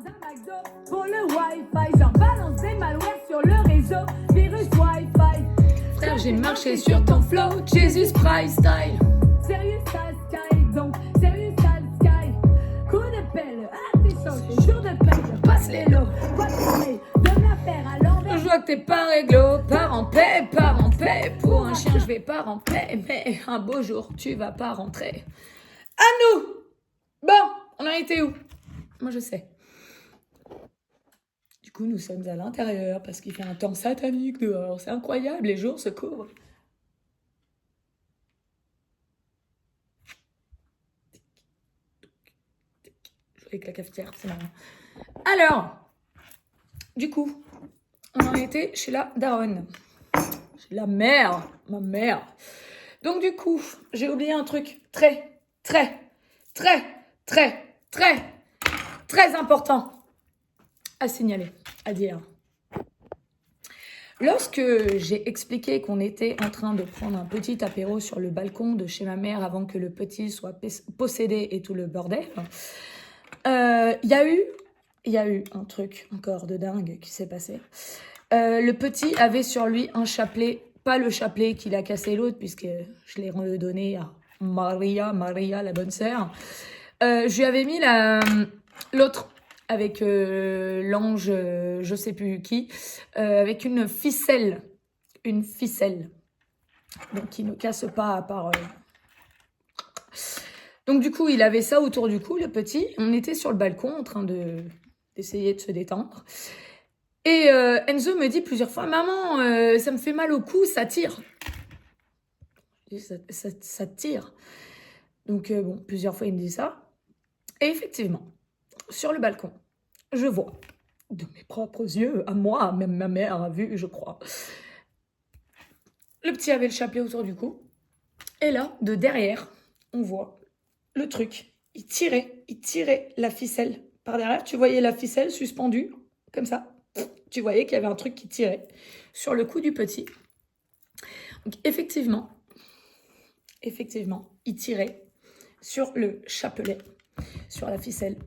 d'un McDo pour le Wi-Fi. J'en balance des malwares sur le réseau. Virus Wi-Fi. Frère, j'ai marché sur ton flow, Jesus Christ style. Sérieux, ça sky. Donc, sérieux, ça sky. Coup de pelle, artichaut, c'est jour de paye. Passe les lots. Pas de tournée, donne l'affaire à l'envers. Je vois que t'es pas réglo, pars en paix, pars en paix. Pour un chien, je vais pas en paix, mais un beau jour, tu vas pas rentrer. À nous! Bon, on en était où? Moi, je sais. Du coup, nous sommes à l'intérieur parce qu'il fait un temps satanique dehors. C'est incroyable, les jours se couvrent. Je joue avec la cafetière, c'est marrant. Alors, du coup, on en était chez la daronne. Chez la mère, ma mère. Donc du coup, j'ai oublié un truc très important à signaler, à dire. Lorsque j'ai expliqué qu'on était en train de prendre un petit apéro sur le balcon de chez ma mère avant que le petit soit possédé et tout le bordel, il y a eu un truc encore de dingue qui s'est passé. Le petit avait sur lui un chapelet, pas le chapelet qu'il a cassé l'autre, puisque je l'ai redonné à Maria, la bonne sœur. Je lui avais mis l'autre avec l'ange, je sais plus qui, avec une ficelle, donc qui ne casse pas à part. Donc du coup, il avait ça autour du cou, le petit. On était sur le balcon en train d'essayer de se détendre. Et Enzo me dit plusieurs fois, maman, ça me fait mal au cou, ça tire. Je dis, ça tire. Donc bon, plusieurs fois il me dit ça. Et effectivement, sur le balcon, je vois de mes propres yeux, à moi, même ma mère a vu, je crois. Le petit avait le chapelet autour du cou. Et là, de derrière, on voit le truc. Il tirait la ficelle par derrière. Tu voyais la ficelle suspendue, comme ça. Tu voyais qu'il y avait un truc qui tirait sur le cou du petit. Donc effectivement, il tirait sur le chapelet, sur la ficelle.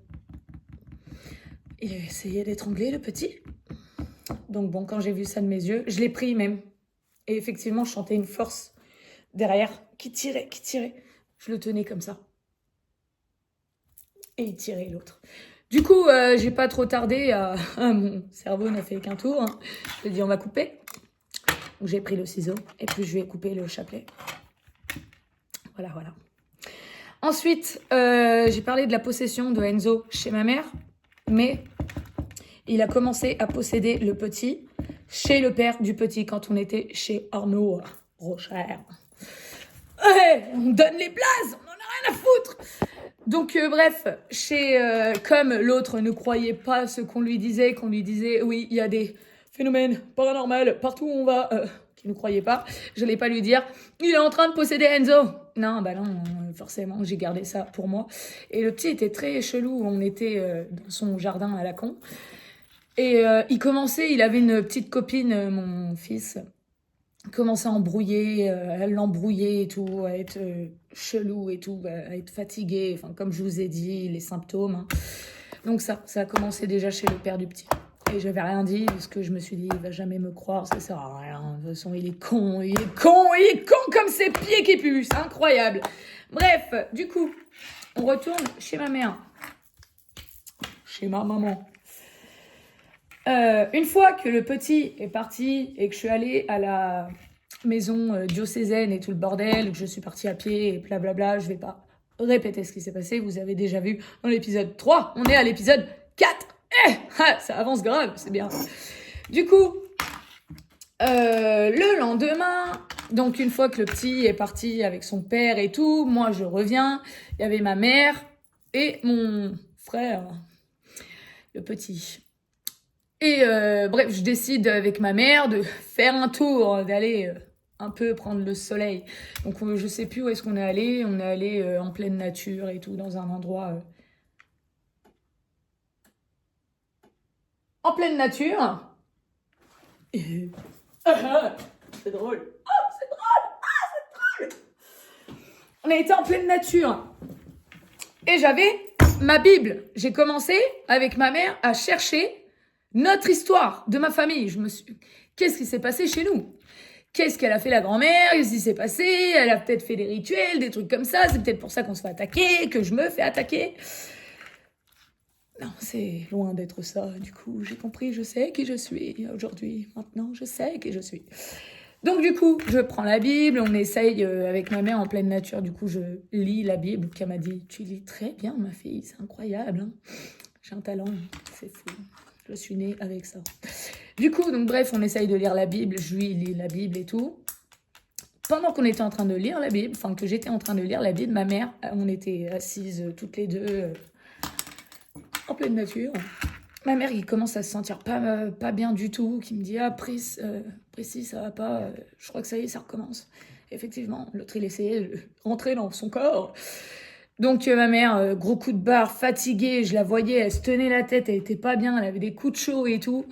Il essayait d'étrangler le petit. Donc bon, quand j'ai vu ça de mes yeux, je l'ai pris même. Et effectivement, je sentais une force derrière qui tirait. Je le tenais comme ça. Et il tirait l'autre. Du coup, j'ai pas trop tardé. Mon cerveau n'a fait qu'un tour. Hein. Je lui ai dit, on va couper. Donc j'ai pris le ciseau et puis je lui ai coupé le chapelet. Voilà. Ensuite, j'ai parlé de la possession de Enzo chez ma mère. Mais il a commencé à posséder le petit chez le père du petit quand on était chez Arnaud Rocher. Ouais, on donne les blazes, on en a rien à foutre. Donc bref, comme l'autre ne croyait pas ce qu'on lui disait, oui, il y a des phénomènes paranormaux partout où on va, qui ne croyait pas, je n'allais pas lui dire, il est en train de posséder Enzo. Non, forcément, j'ai gardé ça pour moi. Et le petit était très chelou, on était dans son jardin à la con. Et il avait une petite copine, mon fils, commençait à embrouiller, à l'embrouiller et tout, à être chelou et tout, à être fatigué, enfin comme je vous ai dit, les symptômes. Hein. Donc ça a commencé déjà chez le père du petit. Et j'avais rien dit, parce que je me suis dit, il va jamais me croire, ça sert à rien. De toute façon, il est con comme ses pieds qui puent, c'est incroyable. Bref, du coup, on retourne chez ma mère, chez ma maman. Une fois que le petit est parti et que je suis allée à la maison diocésaine et tout le bordel, que je suis partie à pied et blablabla, je vais pas répéter ce qui s'est passé, vous avez déjà vu dans l'épisode 3, on est à l'épisode 4. Ça avance grave, c'est bien. Du coup, le lendemain, donc une fois que le petit est parti avec son père et tout, moi je reviens, il y avait ma mère et mon frère, le petit. Et bref, je décide avec ma mère de faire un tour, d'aller un peu prendre le soleil. Donc je sais plus où est-ce qu'on est allé. On est allé en pleine nature et tout, dans un endroit... En pleine nature. Et... c'est drôle. C'est drôle. On a été en pleine nature. Et j'avais ma Bible. J'ai commencé avec ma mère à chercher notre histoire de ma famille. Qu'est-ce qui s'est passé chez nous? Qu'est-ce qu'elle a fait la grand-mère? Qu'est-ce qui s'est passé? Elle a peut-être fait des rituels, des trucs comme ça. C'est peut-être pour ça qu'on se fait attaquer, que je me fais attaquer. Non, c'est loin d'être ça. Du coup, j'ai compris, je sais qui je suis aujourd'hui. Maintenant, je sais qui je suis. Donc, du coup, je prends la Bible, on essaye avec ma mère en pleine nature. Du coup, je lis la Bible, qu'elle m'a dit, tu lis très bien, ma fille, c'est incroyable. Hein. J'ai un talent, c'est fou. Je suis née avec ça. Du coup, donc bref, on essaye de lire la Bible, je lui lis la Bible et tout. Pendant qu'on était en train de lire la Bible, enfin que j'étais en train de lire la Bible, ma mère, on était assises toutes les deux en pleine nature. Ma mère, qui commence à se sentir pas bien du tout, qui me dit « Ah, Prissy, ça va pas, je crois que ça y est, ça recommence. » Effectivement, l'autre, il essayait de rentrer dans son corps. Donc ma mère, gros coup de barre, fatiguée, je la voyais, elle se tenait la tête, elle était pas bien, elle avait des coups de chaud et tout.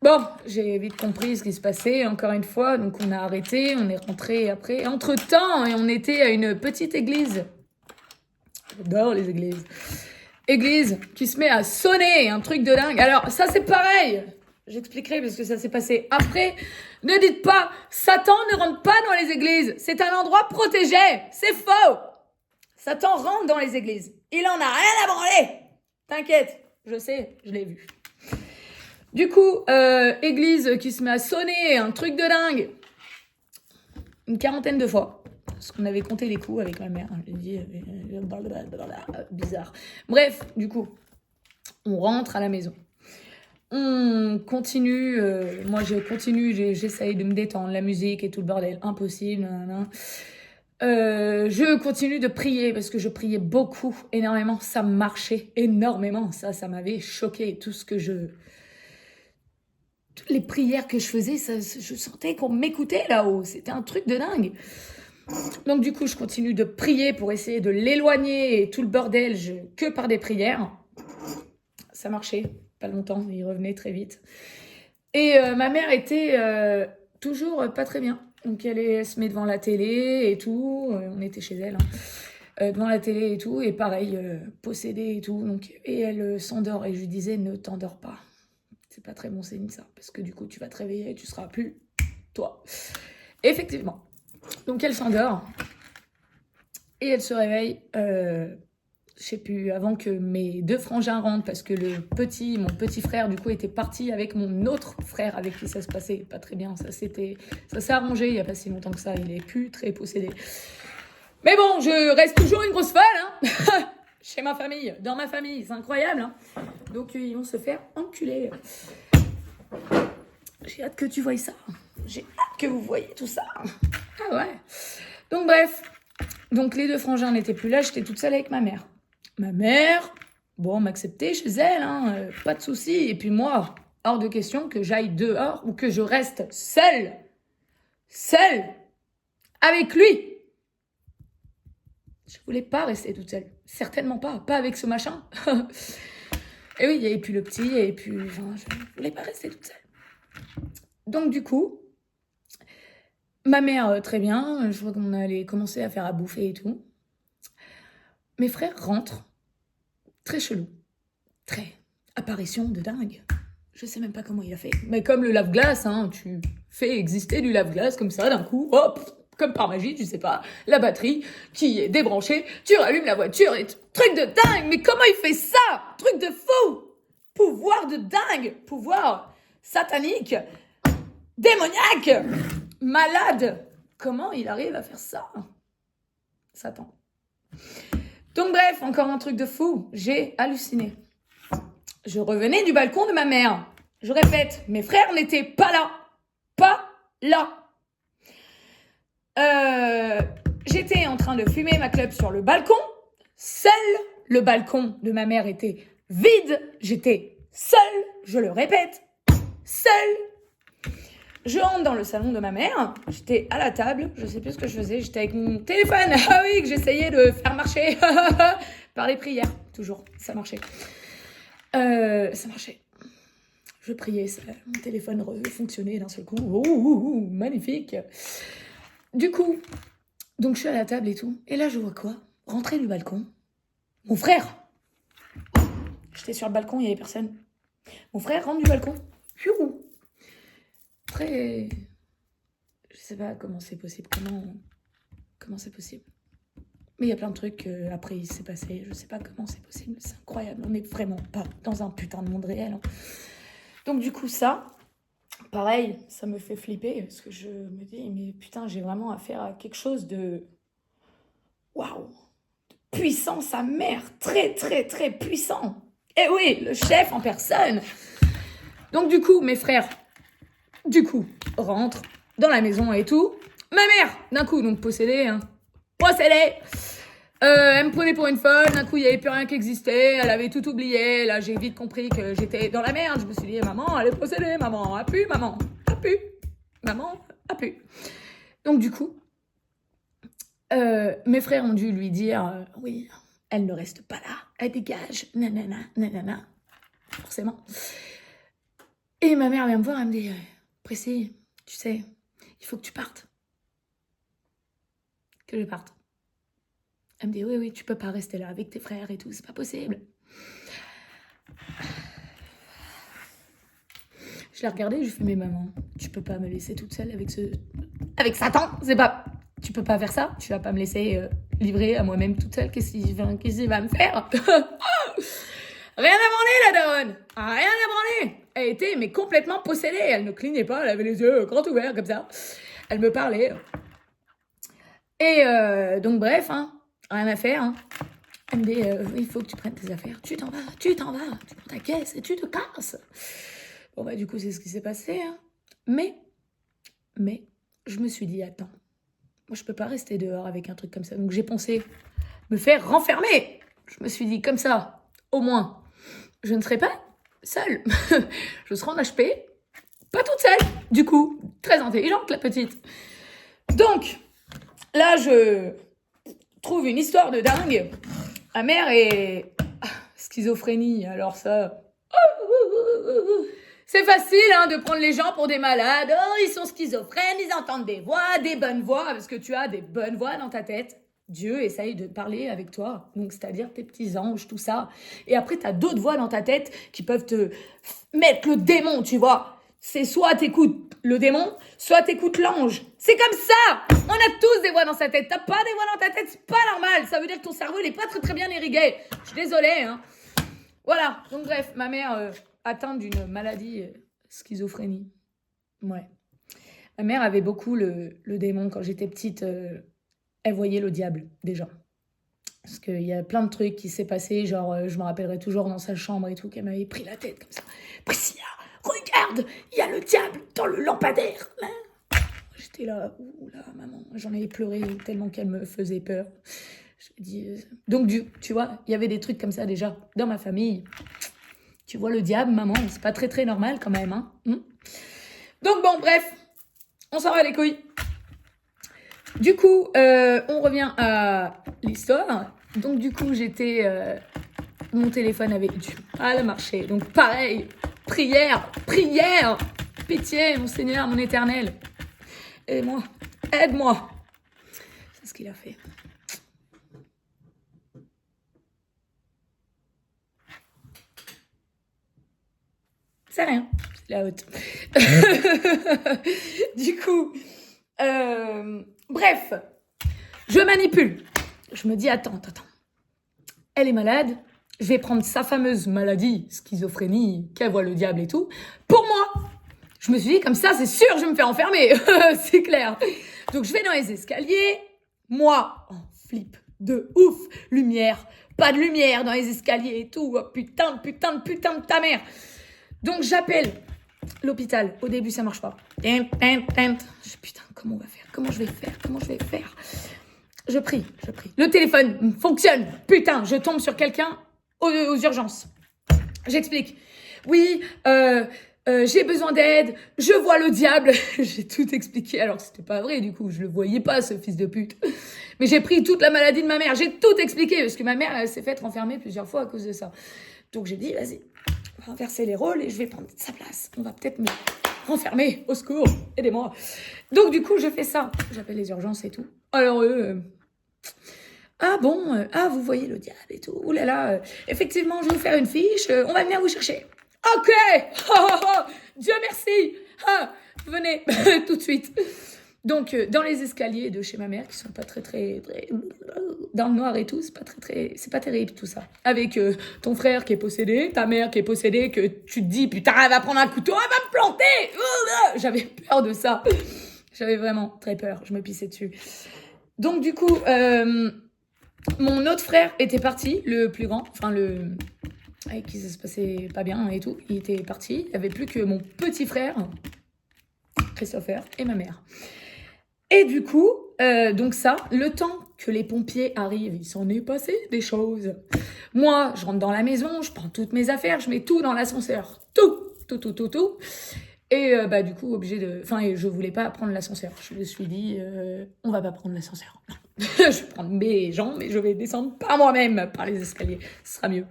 Bon, j'ai vite compris ce qui se passait, encore une fois, donc on a arrêté, on est rentré après. Entre-temps, et on était à une petite église. J'adore les églises. Église qui se met à sonner, un truc de dingue. Alors, ça, c'est pareil. J'expliquerai parce que ça s'est passé après. Ne dites pas, Satan ne rentre pas dans les églises. C'est un endroit protégé. C'est faux. Satan rentre dans les églises. Il en a rien à branler. T'inquiète, je sais, je l'ai vu. Du coup, église qui se met à sonner, un truc de dingue. Une 40aine de fois. Parce qu'on avait compté les coups avec ma mère. J'ai dit, bizarre. Bref, du coup, on rentre à la maison. On continue, moi je continue, j'essaye de me détendre, la musique et tout le bordel, impossible. Je continue de prier parce que je priais beaucoup, énormément, ça marchait énormément, ça m'avait choqué, toutes les prières que je faisais, je sentais qu'on m'écoutait là-haut, c'était un truc de dingue. Donc du coup, je continue de prier pour essayer de l'éloigner et tout le bordel, que par des prières. Ça marchait, pas longtemps, il revenait très vite. Et ma mère était toujours pas très bien. Donc elle se met devant la télé et tout, on était chez elle, hein. Devant la télé et tout, et pareil, possédée et tout. Donc, et elle s'endort, et je lui disais, ne t'endors pas. C'est pas très bon signe ça, parce que du coup, tu vas te réveiller et tu seras plus toi. Effectivement. Donc elle s'endort et elle se réveille, je sais plus, avant que mes deux frangins rentrent parce que mon petit frère du coup était parti avec mon autre frère avec qui ça se passait pas très bien. Ça s'est arrangé il y a pas si longtemps que ça, il est plus très possédé. Mais bon, je reste toujours une grosse folle, hein. Chez ma famille, dans ma famille, c'est incroyable, hein. Donc ils vont se faire enculer. J'ai hâte que tu voies ça. J'ai hâte que vous voyez tout ça. Ah ouais. Donc bref. Donc les deux frangins n'étaient plus là, j'étais toute seule avec ma mère. Ma mère, bon, m'acceptait chez elle, hein, pas de souci. Et puis moi, hors de question que j'aille dehors ou que je reste seule avec lui. Je voulais pas rester toute seule. Certainement pas avec ce machin. Et oui, il y avait plus le petit, et puis, enfin, je voulais pas rester toute seule. Donc du coup, ma mère, très bien, je vois qu'on allait commencer à faire à bouffer et tout. Mes frères rentrent, très chelou, très apparition de dingue. Je sais même pas comment il a fait. Mais comme le lave-glace, hein, tu fais exister du lave-glace comme ça d'un coup, hop, comme par magie, tu sais pas, la batterie qui est débranchée, tu rallumes la voiture et truc de dingue. Mais comment il fait ça? Truc de fou! Pouvoir de dingue, pouvoir satanique, démoniaque, malade. Comment il arrive à faire ça? Satan. Donc bref, encore un truc de fou, j'ai halluciné. Je revenais du balcon de ma mère. Je répète, mes frères n'étaient pas là. Pas là. J'étais en train de fumer ma clope sur le balcon. Seul le balcon de ma mère était vide. J'étais seule, je le répète, seule. Je rentre dans le salon de ma mère. J'étais à la table, je sais plus ce que je faisais. J'étais avec mon téléphone, ah oui, que j'essayais de faire marcher par les prières. Toujours, ça marchait. Ça marchait. Je priais, mon téléphone fonctionnait d'un seul coup. Oh, magnifique. Du coup, donc je suis à la table et tout. Et là, je vois quoi? Rentrer du balcon. Mon frère, j'étais sur le balcon, il n'y avait personne. Mon frère rentre du balcon. Pfiou. Après, je sais pas comment c'est possible. Comment c'est possible. Mais il y a plein de trucs, après il s'est passé, je sais pas comment c'est possible. C'est incroyable, on n'est vraiment pas dans un putain de monde réel. Hein. Donc du coup ça, pareil, ça me fait flipper. Parce que je me dis, mais putain, j'ai vraiment affaire à quelque chose de... Waouh, puissant, sa mère, très très très puissant. Eh oui, le chef en personne. Donc du coup, mes frères, rentrent dans la maison et tout. Ma mère, d'un coup, donc possédée, hein. Possédée. Elle me prenait pour une folle, d'un coup, il n'y avait plus rien qui existait, elle avait tout oublié. Là, j'ai vite compris que j'étais dans la merde. Je me suis dit, maman, elle est possédée, maman a pu, maman a pu. Maman a pu. Donc du coup, mes frères ont dû lui dire, oui, elle ne reste pas là, elle dégage, nanana, nanana, forcément. Et ma mère vient me voir, elle me dit, Prissy, tu sais, il faut que tu partes. Que je parte. Elle me dit, oui, tu peux pas rester là avec tes frères et tout, c'est pas possible. Je l'ai regardée, je lui ai fait, mais maman, tu peux pas me laisser toute seule avec Satan, c'est pas... Tu peux pas faire ça, tu vas pas me laisser livrer à moi-même toute seule, qu'est-ce qu'il va me faire? Rien à branler, la daronne, rien à branler. Elle était mais complètement possédée, elle ne clignait pas, elle avait les yeux grands ouverts comme ça. Elle me parlait. Et donc bref, hein, rien à faire. Hein. Elle me dit, il faut que tu prennes tes affaires, tu t'en vas, tu prends ta caisse et tu te casses. Bon bah du coup c'est ce qui s'est passé. Hein. Mais, je me suis dit, attends, moi je peux pas rester dehors avec un truc comme ça. Donc j'ai pensé me faire renfermer. Je me suis dit, comme ça, au moins, je ne serai pas seule. Je serai en HP, pas toute seule. Du coup, très intelligente la petite. Donc, là je trouve une histoire de dingue. Ma mère est schizophrénie, alors ça... C'est facile hein, de prendre les gens pour des malades. Oh, ils sont schizophrènes, ils entendent des voix, des bonnes voix, parce que tu as des bonnes voix dans ta tête. Dieu essaye de parler avec toi, donc c'est-à-dire tes petits anges, tout ça. Et après, tu as d'autres voix dans ta tête qui peuvent te mettre le démon, tu vois. C'est soit t'écoutes le démon, soit t'écoutes l'ange. C'est comme ça. On a tous des voix dans sa tête. T'as pas des voix dans ta tête, c'est pas normal. Ça veut dire que ton cerveau, il est pas très très bien irrigué. Je suis désolée, hein. Voilà, donc bref, ma mère... atteinte d'une maladie schizophrénie. Ouais. Ma mère avait beaucoup le démon. Quand j'étais petite, elle voyait le diable, déjà. Parce qu'il y a plein de trucs qui s'est passé. Genre, je me rappellerai toujours dans sa chambre et tout, qu'elle m'avait pris la tête comme ça. « Priscilla, regarde, il y a le diable dans le lampadaire. Hein ?» J'étais là, oula, maman. J'en avais pleuré tellement qu'elle me faisait peur. Je me dis... Donc, tu vois, il y avait des trucs comme ça déjà dans ma famille. Tu vois le diable, maman, c'est pas très très normal quand même. Hein. Donc bon, bref, on s'en va les couilles. Du coup, on revient à l'histoire. Donc du coup, mon téléphone avait du mal à marcher. Donc pareil, prière, pitié, mon Seigneur, mon Éternel. Aide-moi. C'est ce qu'il a fait. C'est rien, c'est la haute. Du coup, bref, je manipule. Je me dis, attends. Elle est malade, je vais prendre sa fameuse maladie, schizophrénie, qu'elle voit le diable et tout, pour moi. Je me suis dit, comme ça, c'est sûr, je vais me faire enfermer. C'est clair. Donc, je vais dans les escaliers. Moi, en flip de ouf. Lumière, pas de lumière dans les escaliers et tout. Oh, putain de ta mère. Donc, j'appelle l'hôpital. Au début, ça marche pas. Je dis, putain, comment on va faire? Comment je vais faire? Je prie. Le téléphone fonctionne. Putain, je tombe sur quelqu'un aux urgences. J'explique. Oui, j'ai besoin d'aide. Je vois le diable. J'ai tout expliqué alors que c'était pas vrai. Du coup, je le voyais pas, ce fils de pute. Mais j'ai pris toute la maladie de ma mère. J'ai tout expliqué parce que ma mère, elle s'est fait renfermer plusieurs fois à cause de ça. Donc, j'ai dit, vas-y. On va inverser les rôles et je vais prendre sa place. On va peut-être me renfermer. Au secours, aidez-moi. Donc, du coup, je fais ça. J'appelle les urgences et tout. Alors, Ah bon, ah vous voyez le diable et tout. Ouh là là, effectivement, je vais vous faire une fiche, on va venir vous chercher. Ok, Dieu merci. Ah, venez tout de suite. Donc dans les escaliers de chez ma mère qui sont pas très dans le noir et tout, c'est pas terrible tout ça. Avec ton frère qui est possédé, ta mère qui est possédée, que tu te dis putain elle va prendre un couteau, elle va me planter. J'avais peur de ça. J'avais vraiment très peur, je me pissais dessus. Donc du coup, mon autre frère était parti, le plus grand, enfin le avec qui ça se passait pas bien et tout, il était parti. Il n'y avait plus que mon petit frère, Christopher, et ma mère. Et du coup, donc ça, le temps que les pompiers arrivent, il s'en est passé des choses. Moi, je rentre dans la maison, je prends toutes mes affaires, je mets tout dans l'ascenseur. Tout. Et bah du coup, obligé de... Enfin, je voulais pas prendre l'ascenseur. Je me suis dit, on va pas prendre l'ascenseur. Je vais prendre mes jambes et je vais descendre par moi-même, par les escaliers. Ce sera mieux.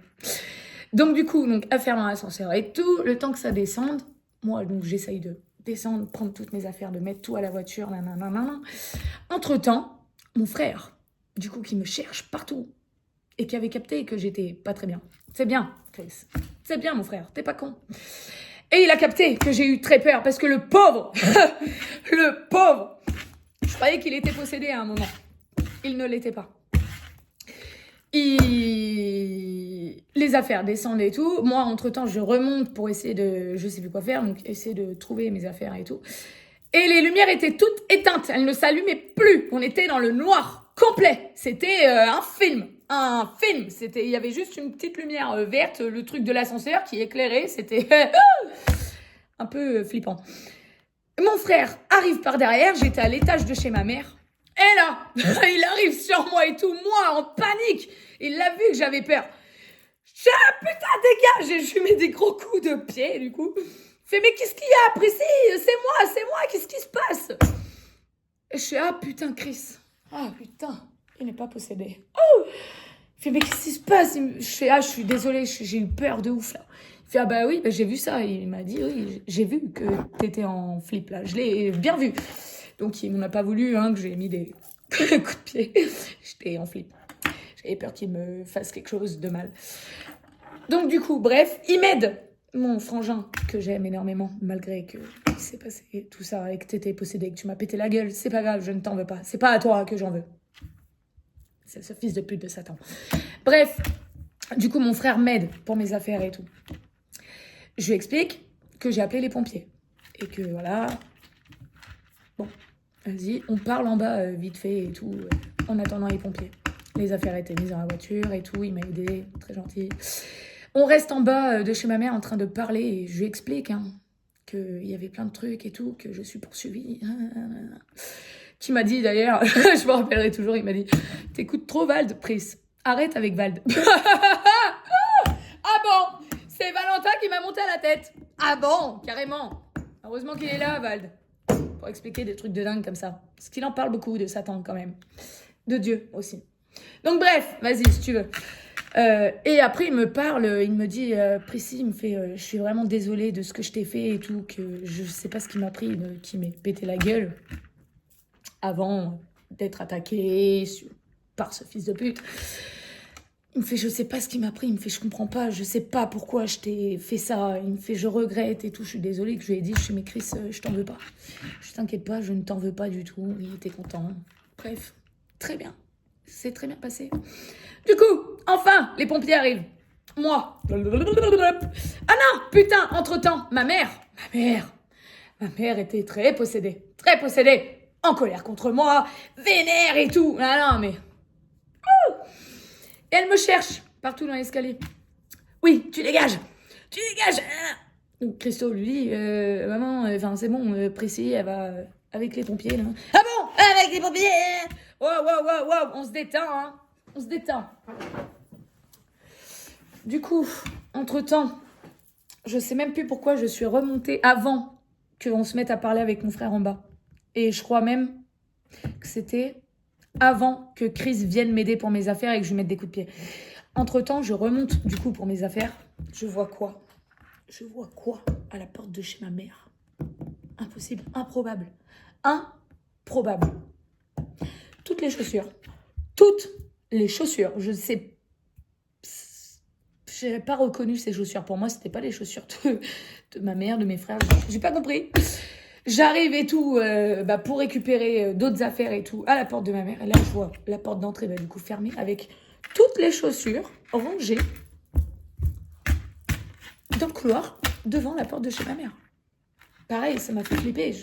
Donc du coup, affaire dans l'ascenseur et tout, le temps que ça descende, moi, donc j'essaye de descendre, prendre toutes mes affaires, de mettre tout à la voiture, nanana. Entre-temps, mon frère, du coup, qui me cherche partout et qui avait capté que j'étais pas très bien. C'est bien, Chris. C'est bien, mon frère, t'es pas con. Et il a capté que j'ai eu très peur parce que le pauvre, je croyais qu'il était possédé à un moment. Il ne l'était pas. Les affaires descendent et tout. Moi, entre-temps, je remonte pour essayer de... Je sais plus quoi faire, donc essayer de trouver mes affaires et tout. Et les lumières étaient toutes éteintes. Elles ne s'allumaient plus. On était dans le noir complet. C'était un film. Il y avait juste une petite lumière verte, le truc de l'ascenseur qui éclairait. C'était un peu flippant. Mon frère arrive par derrière. J'étais à l'étage de chez ma mère. Et là, il arrive sur moi et tout. Moi, en panique. Il l'a vu que j'avais peur. Putain, dégage. Et je lui mets des gros coups de pied, du coup. Il fait, mais qu'est-ce qu'il y a, Prissy? C'est moi, qu'est-ce qui se passe? Et je fais, ah putain, Chris. Ah putain, il n'est pas possédé. Oh! Il fait, mais qu'est-ce qui se passe? Je fais, ah, je suis désolée, j'ai eu peur de ouf là. Il fait, ah bah oui, bah, j'ai vu ça. Il m'a dit, oui, j'ai vu que t'étais en flip là. Je l'ai bien vu. Donc il m'en a pas voulu que j'ai mis des coups de pied. J'étais en flip. J'avais peur qu'il me fasse quelque chose de mal. Donc du coup, bref, il m'aide. Mon frangin, que j'aime énormément, malgré que il s'est passé tout ça et que t'étais possédé, que tu m'as pété la gueule, c'est pas grave, je ne t'en veux pas. C'est pas à toi que j'en veux. C'est ce fils de pute de Satan. Bref, du coup, mon frère m'aide pour mes affaires et tout. Je lui explique que j'ai appelé les pompiers. Et que voilà... Bon, vas-y, on parle en bas vite fait et tout, en attendant les pompiers. Les affaires étaient mises dans la voiture et tout, il m'a aidé, très gentil. On reste en bas de chez ma mère en train de parler et je lui explique qu'il y avait plein de trucs et tout, que je suis poursuivie. Qui m'a dit d'ailleurs, je me rappellerai toujours, il m'a dit « T'écoutes trop Vald, Pris. Arrête avec Vald. » Ah bon? C'est Valentin qui m'a monté à la tête. Ah bon? Carrément. Heureusement qu'il est là, Vald. Pour expliquer des trucs de dingue comme ça. Parce qu'il en parle beaucoup de Satan quand même. De Dieu aussi. Donc bref, vas-y si tu veux. Et après, il me parle, il me dit, Prissy, il me fait, je suis vraiment désolée de ce que je t'ai fait et tout, que je sais pas ce qui m'a pris, qui m'est pété la gueule avant d'être attaqué par ce fils de pute. Il me fait, je sais pas ce qui m'a pris, il me fait, je comprends pas, je sais pas pourquoi je t'ai fait ça, il me fait, je regrette et tout, je suis désolée que je lui ai dit, je suis mais Chris, je t'en veux pas. Je t'inquiète pas, je ne t'en veux pas du tout, il était content. Bref, très bien, c'est très bien passé. Du coup, enfin, les pompiers arrivent. Moi. Ah non, putain, entre-temps, ma mère était très possédée, en colère contre moi, vénère et tout. Ah non, mais... Et elle me cherche partout dans l'escalier. Oui, tu dégages. Donc Christo lui dit, maman, c'est bon, Prissy, elle va avec les pompiers. Là. Ah bon, avec les pompiers? Wow, on se détend, Du coup, entre-temps, je sais même plus pourquoi je suis remontée avant qu'on se mette à parler avec mon frère en bas. Et je crois même que c'était avant que Chris vienne m'aider pour mes affaires et que je lui mette des coups de pied. Entre-temps, je remonte du coup pour mes affaires. Je vois quoi à la porte de chez ma mère? Impossible, improbable. Toutes les chaussures, toutes les chaussures. Je sais... J'ai pas reconnu ces chaussures. Pour moi, c'était pas les chaussures de ma mère, de mes frères. J'ai pas compris. J'arrive et tout pour récupérer d'autres affaires et tout à la porte de ma mère. Et là, je vois la porte d'entrée du coup fermée avec toutes les chaussures rangées dans le couloir devant la porte de chez ma mère. Pareil, ça m'a fait flipper.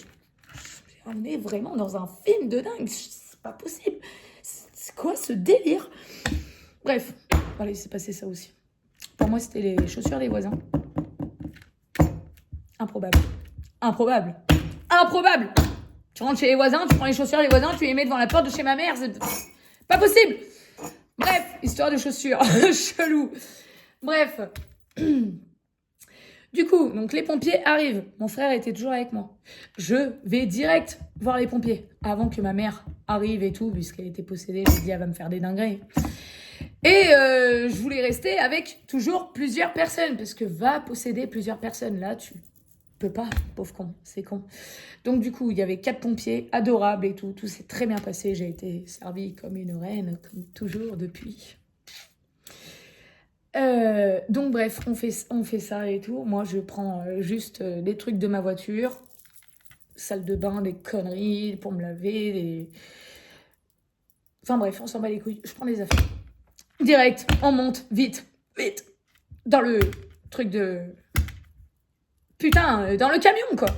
On est vraiment dans un film de dingue. C'est pas possible. C'est quoi ce délire? Bref, voilà, il s'est passé ça aussi. Pour moi, c'était les chaussures des voisins. Improbable. Improbable. Improbable. Tu rentres chez les voisins, tu prends les chaussures des voisins, tu les mets devant la porte de chez ma mère. C'est pas possible. Bref, histoire de chaussures. Chelou. Bref. Du coup, donc les pompiers arrivent. Mon frère était toujours avec moi. Je vais direct voir les pompiers avant que ma mère arrive et tout, puisqu'elle était possédée. J'ai dit, elle va me faire des dingueries. Et je voulais rester avec toujours plusieurs personnes, parce que va posséder plusieurs personnes. Là, tu peux pas, pauvre con, c'est con. Donc du coup, il y avait 4 pompiers, adorables et tout. Tout s'est très bien passé. J'ai été servie comme une reine, comme toujours depuis. Donc bref, on fait ça et tout. Moi, je prends juste des trucs de ma voiture, salle de bain, des conneries pour me laver, enfin bref, on s'en bat les couilles. Je prends des affaires. Direct, on monte, vite, vite, dans le truc de... Putain, dans le camion, quoi.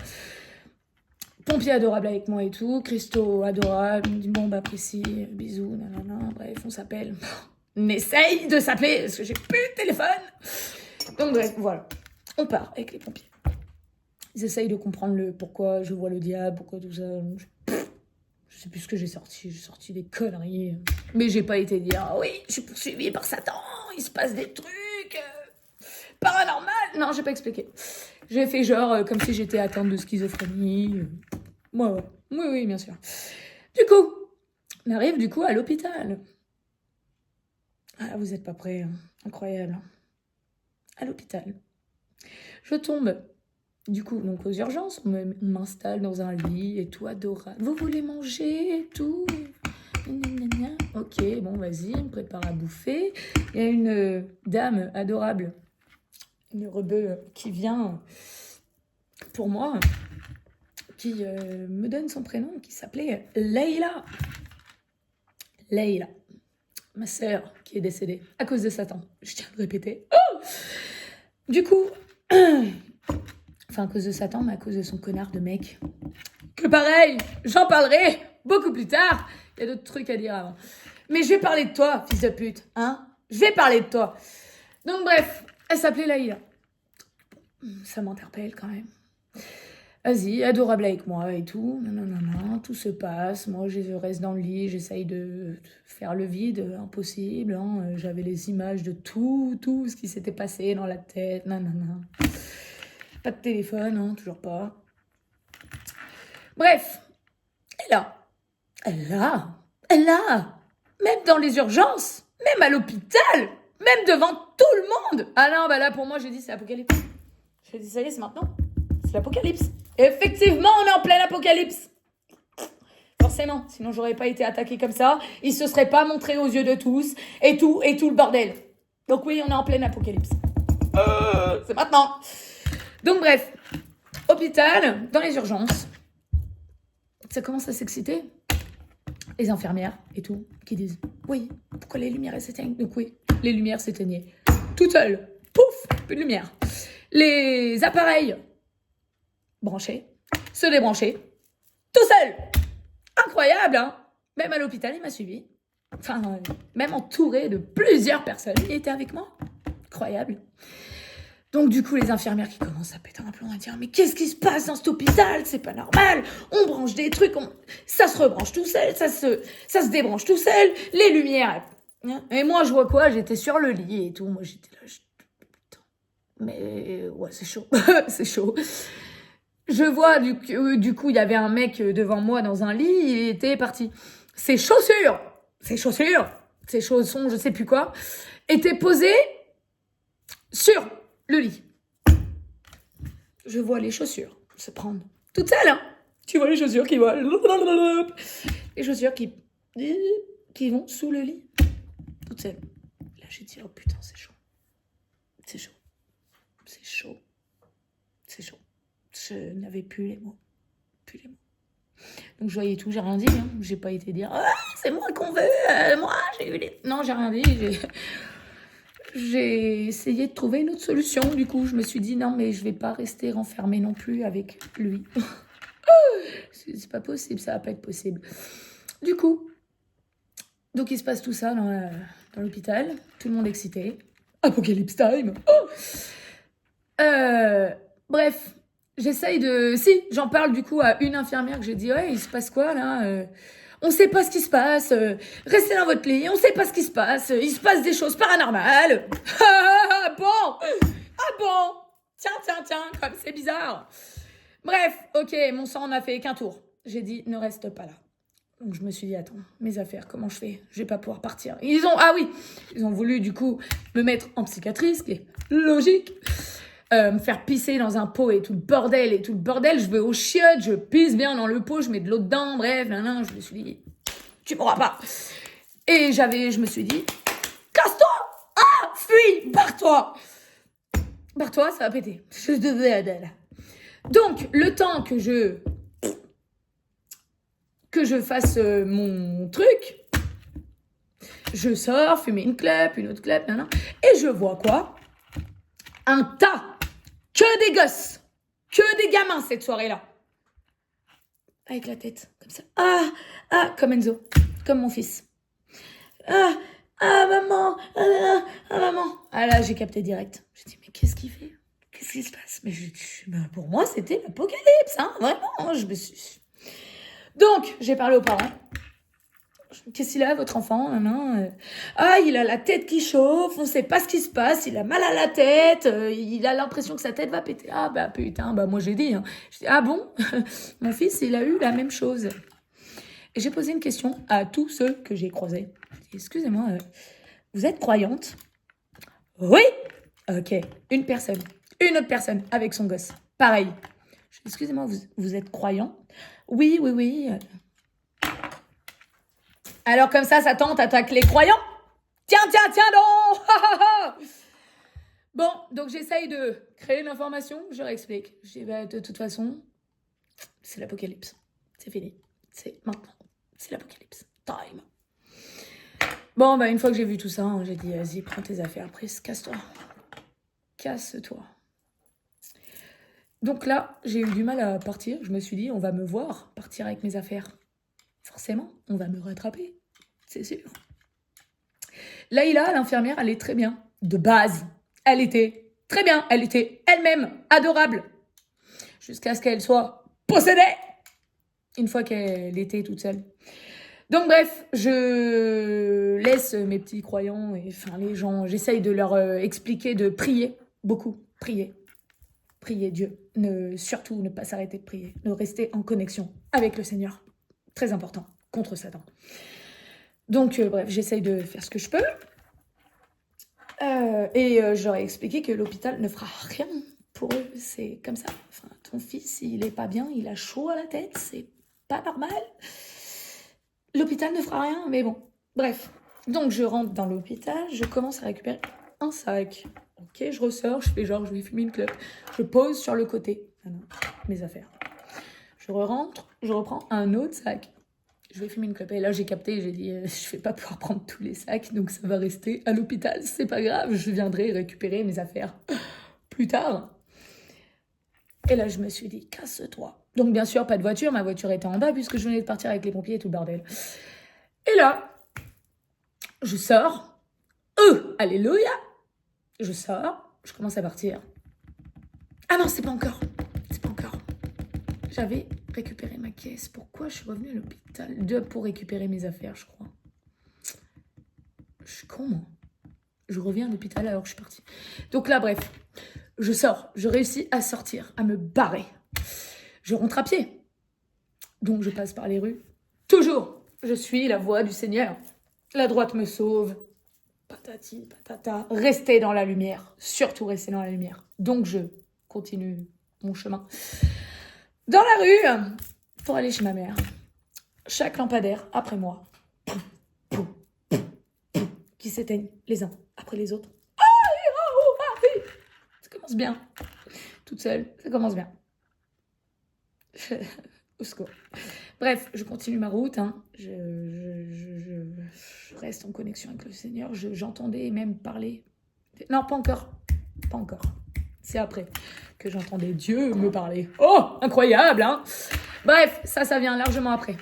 Pompier adorable avec moi et tout, Christo adorable, il me dit bon bah Prissy, bisous, nanana, bref, on s'appelle. On essaye de s'appeler parce que j'ai plus de téléphone. Donc bref, voilà. On part avec les pompiers. Ils essayent de comprendre le pourquoi je vois le diable, pourquoi tout ça. Je sais plus ce que j'ai sorti. J'ai sorti des conneries. Mais j'ai pas été dire ah oui, je suis poursuivie par Satan, il se passe des trucs paranormal. Non, j'ai pas expliqué. J'ai fait genre comme si j'étais atteinte de schizophrénie. Ouais. Oui, bien sûr. Du coup, on arrive du coup à l'hôpital. Ah, vous êtes pas prêts, hein. Incroyable. À l'hôpital. Je tombe, du coup, donc aux urgences. On m'installe dans un lit et tout, adorable. Vous voulez manger et tout? Ok, bon, vas-y, on me prépare à bouffer. Il y a une dame adorable, une rebeu qui vient pour moi, qui me donne son prénom, qui s'appelait Leïla. Leïla. Ma sœur qui est décédée à cause de Satan. Je tiens à le répéter. Oh, du coup, enfin à cause de Satan, mais à cause de son connard de mec. Que pareil, j'en parlerai beaucoup plus tard. Il y a d'autres trucs à dire avant. Mais je vais parler de toi, fils de pute. Hein? Je vais parler de toi. Donc bref, elle s'appelait Laïla. Ça m'interpelle quand même. Vas-y, adorable avec moi et tout. Non, tout se passe. Moi, je reste dans le lit, j'essaye de faire le vide, impossible. Hein. J'avais les images de tout ce qui s'était passé dans la tête. Non. Pas de téléphone, hein, toujours pas. Bref, elle a, même dans les urgences, même à l'hôpital, même devant tout le monde. Ah non, bah là, pour moi, j'ai dit, c'est l'apocalypse. J'ai dit, ça y est, c'est maintenant. C'est l'apocalypse. Effectivement, on est en plein apocalypse. Forcément, sinon j'aurais pas été attaquée comme ça. Il se serait pas montré aux yeux de tous et tout le bordel. Donc oui, on est en plein apocalypse. C'est maintenant. Donc bref, hôpital, dans les urgences. Ça commence à s'exciter. Les infirmières et tout, qui disent oui, pourquoi les lumières s'éteignent? Donc oui, les lumières s'éteignaient. Toutes seules. Pouf, plus de lumière. Les appareils branchés, se débrancher, tout seul. Incroyable, hein? Même à l'hôpital, il m'a suivi. Enfin, même entouré de plusieurs personnes. Il était avec moi. Incroyable. Donc du coup, les infirmières qui commencent à péter un plomb à dire « Mais qu'est-ce qui se passe dans cet hôpital? C'est pas normal. On branche des trucs, ça se rebranche tout seul, ça se débranche tout seul. Les lumières... » Et moi, je vois quoi? J'étais sur le lit et tout. Moi, j'étais là... Putain. Mais ouais, c'est chaud. C'est chaud. Je vois, du coup, il y avait un mec devant moi dans un lit, il était parti. Ses chaussons, ses chaussons, je sais plus quoi, étaient posées sur le lit. Je vois les chaussures se prendre toutes seules, hein. Tu vois les chaussures qui volent. Les chaussures qui vont sous le lit. toute seule. Là, j'ai dit, oh putain, c'est chaud. C'est chaud. C'est chaud. C'est chaud. Je n'avais plus les mots. Plus les mots. Donc, je voyais tout, j'ai rien dit. Hein. J'ai pas été dire, ah, c'est moi qu'on veut. Moi, j'ai eu les... Non, j'ai rien dit. J'ai essayé de trouver une autre solution. Du coup, je me suis dit, non, mais je vais pas rester renfermée non plus avec lui. C'est pas possible, ça va pas être possible. Du coup, donc il se passe tout ça dans l'hôpital. Tout le monde excité. Apocalypse time. Oh bref, j'essaye de... Si, j'en parle du coup à une infirmière que j'ai dit, ouais, il se passe quoi là on sait pas ce qui se passe. Restez dans votre lit, on sait pas ce qui se passe. Il se passe des choses paranormales. Ah bon. Ah bon. Tiens, comme c'est bizarre. Bref, ok, mon sang n'a fait qu'un tour. J'ai dit, ne reste pas là. Donc je me suis dit, attends, mes affaires, comment je fais? Je vais pas pouvoir partir. Ils ont voulu du coup me mettre en psychiatrie, ce qui est logique. Me faire pisser dans un pot et tout le bordel. Je vais aux chiottes, je pisse bien dans le pot, je mets de l'eau dedans, bref, je me suis dit, tu pourras pas. Et je me suis dit, casse-toi! Ah, fuis, barre-toi! Barre-toi, ça va péter. Je devais Adèle. Donc, le temps que je fasse mon truc, je sors, fumer une clope, une autre clope, et je vois quoi? Un tas, que des gosses, que des gamins cette soirée-là. Avec la tête, comme ça. Comme Enzo, comme mon fils. Maman, maman. Ah là, j'ai capté direct. J'ai dit, mais qu'est-ce qu'il fait? Qu'est-ce qui se passe? Mais pour moi, c'était l'apocalypse, hein, vraiment. Je me suis... Donc, j'ai parlé aux parents. Qu'est-ce qu'il a, votre enfant? Il a la tête qui chauffe, on sait pas ce qui se passe, il a mal à la tête, il a l'impression que sa tête va péter. Ah bah putain, moi j'ai dit. Hein. Je dis, ah bon? Mon fils, il a eu la même chose. Et j'ai posé une question à tous ceux que j'ai croisés. Excusez-moi, vous êtes croyante? Oui? Ok, une autre personne avec son gosse. Pareil. Je dis, excusez-moi, vous êtes croyant? Oui. Alors comme ça, sa tante attaque les croyants? Tiens donc. Bon, donc j'essaye de créer une information, je leur explique. Je dis, de toute façon, c'est l'apocalypse. C'est fini. C'est maintenant. C'est l'apocalypse. Time. Bon, une fois que j'ai vu tout ça, j'ai dit, vas-y, prends tes affaires, prise, casse-toi. Casse-toi. Donc là, j'ai eu du mal à partir. Je me suis dit, on va me voir partir avec mes affaires. Forcément, on va me rattraper. C'est sûr. Laïla, l'infirmière, elle est très bien. De base, elle était très bien. Elle était elle-même adorable. Jusqu'à ce qu'elle soit possédée. Une fois qu'elle était toute seule. Donc bref, je laisse mes petits croyants et les gens, j'essaye de leur expliquer de prier. Beaucoup. Prier. Prier Dieu. Surtout ne pas s'arrêter de prier. De rester en connexion avec le Seigneur. Très important. Contre Satan. Donc, bref, j'essaye de faire ce que je peux. Je leur ai expliqué que l'hôpital ne fera rien pour eux. C'est comme ça. Ton fils, il est pas bien, il a chaud à la tête, c'est pas normal. L'hôpital ne fera rien, mais bon. Bref. Donc, je rentre dans l'hôpital, je commence à récupérer un sac. Ok, je ressors, je fais genre, je vais fumer une clope. Je pose sur le côté mes affaires. Je rentre, je reprends un autre sac. Je vais fumer une clope. Et là, j'ai capté, j'ai dit, je vais pas pouvoir prendre tous les sacs, donc ça va rester à l'hôpital. C'est pas grave, je viendrai récupérer mes affaires plus tard. Et là, je me suis dit, casse-toi. Donc, bien sûr, pas de voiture. Ma voiture était en bas puisque je venais de partir avec les pompiers et tout le bordel. Et là, je sors. Alléluia. Je sors. Je commence à partir. Ah non, c'est pas encore. J'avais récupéré ma caisse. Pourquoi je suis revenue à l'hôpital? Pour récupérer mes affaires, je crois. Je suis con, moi. Je reviens à l'hôpital alors que je suis partie. Donc là, bref, je sors. Je réussis à sortir, à me barrer. Je rentre à pied. Donc je passe par les rues. Toujours, je suis la voix du Seigneur. La droite me sauve. Patati, patata. Restez dans la lumière. Surtout restez dans la lumière. Donc je continue mon chemin. Dans la rue, pour aller chez ma mère. Chaque lampadaire, après moi, qui s'éteignent les uns après les autres. Ça commence bien. Toute seule, ça commence bien. Au secours. Bref, je continue ma route. Hein. Je reste en connexion avec le Seigneur. J'entendais même parler. Non, pas encore. Pas encore. C'est après que j'entendais Dieu me parler. Oh, incroyable, hein. Bref, ça vient largement après.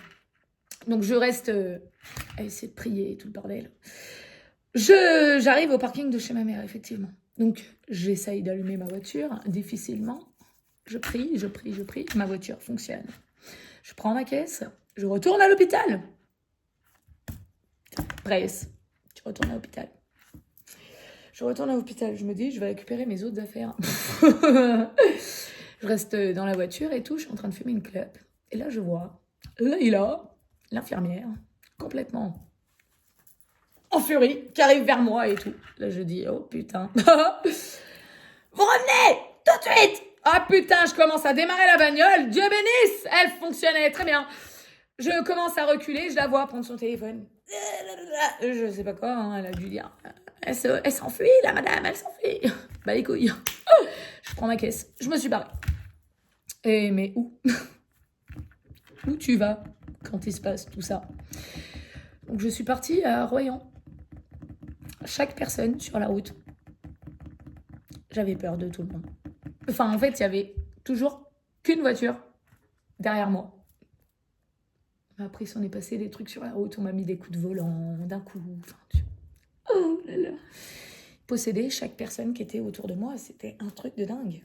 Donc, je reste à essayer de prier et tout le bordel. J'arrive au parking de chez ma mère, effectivement. Donc, j'essaye d'allumer ma voiture, difficilement. Je prie. Ma voiture fonctionne. Je prends ma caisse. Je retourne à l'hôpital. Presse. Je retourne à l'hôpital. Je me dis, je vais récupérer mes autres affaires. Je reste dans la voiture et tout. Je suis en train de fumer une clope. Et là, je vois Leïla, l'infirmière, complètement en furie, qui arrive vers moi et tout. Là, je dis, oh putain. Vous revenez tout de suite. Ah putain, je commence à démarrer la bagnole. Dieu bénisse, elle fonctionnait très bien. Je commence à reculer, je la vois prendre son téléphone. Je sais pas quoi, hein, elle a dû dire. Elle s'enfuit, la madame, elle s'enfuit. Bah les couilles. Je prends ma caisse, je me suis barrée. Et mais où? Où tu vas quand il se passe tout ça? Donc je suis partie à Royan. Chaque personne sur la route. J'avais peur de tout le monde. Enfin, en fait, il y avait toujours qu'une voiture derrière moi. Après, il s'en est passé des trucs sur la route. On m'a mis des coups de volant d'un coup. Enfin, oh là là. Posséder chaque personne qui était autour de moi, c'était un truc de dingue.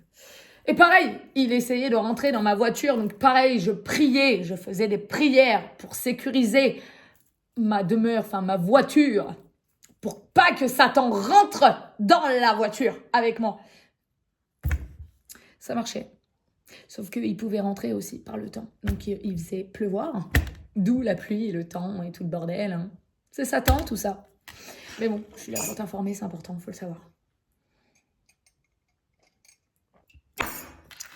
Et pareil, il essayait de rentrer dans ma voiture. Donc pareil, je priais, je faisais des prières pour sécuriser ma demeure, enfin ma voiture, pour pas que Satan rentre dans la voiture avec moi. Ça marchait. Sauf qu'il pouvait rentrer aussi par le temps. Donc il faisait pleuvoir, d'où la pluie, le temps et tout le bordel. Hein. C'est Satan, tout ça. Mais bon, je suis là pour t'informer, c'est important, il faut le savoir.